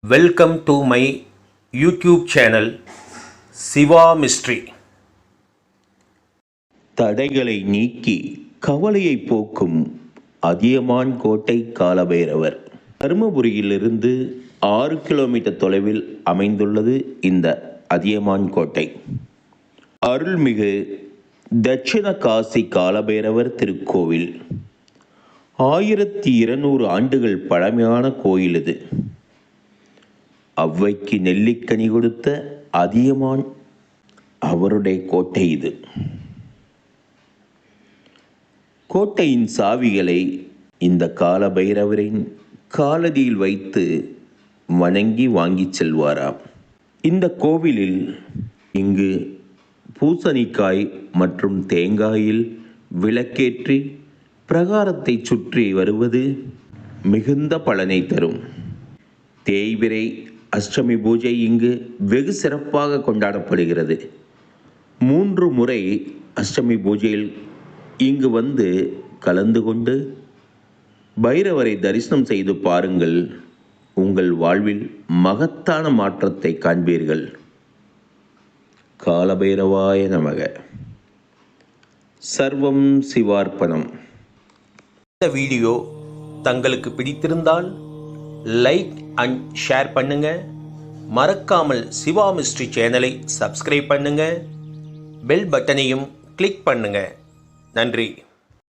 Welcome to my YouTube channel Shiva Mistry. தடைகளை நீக்கி கவலையை போக்கும் அதியமான் கோட்டை காலபைரவர். தருமபுரியிலிருந்து 6 கிலோமீட்டர் தொலைவில் அமைந்துள்ளது இந்த அதியமான் கோட்டை. அருள்மிகு தட்சிண காசி காலபைரவர் திருக்கோவில் 1200 ஆண்டுகள் பழமையான கோயில் இது. அவ்வைக்கு நெல்லிக்கனி கொடுத்த அதியமான் அவருடைய கோட்டை இது. கோட்டையின் சாவிகளை இந்த காலபைரவரின் காலடியில் வைத்து வணங்கி வாங்கிச் செல்வாராம். இந்த கோவிலில் இங்கு பூசணிக்காய் மற்றும் தேங்காயில் விளக்கேற்றி பிரகாரத்தை சுற்றி வருவது மிகுந்த பலனை தரும். தேய்பிறை அஷ்டமி பூஜை இங்கு வெகு சிறப்பாக கொண்டாடப்படுகிறது. 3 முறை அஷ்டமி பூஜையில் இங்கு வந்து கலந்து கொண்டு பைரவரை தரிசனம் செய்து பாருங்கள். உங்கள் வாழ்வில் மகத்தான மாற்றத்தை காண்பீர்கள். காலபைரவாய நமக. சர்வம் சிவார்ப்பணம். இந்த வீடியோ தங்களுக்கு பிடித்திருந்தால் லைக் அண்ட் ஷேர் பண்ணுங்க. மறக்காமல் சிவா மிஸ்ட்ரி சேனலை சப்ஸ்கிரைப் பண்ணுங்க. பெல் பட்டனையும் கிளிக் பண்ணுங்க. நன்றி.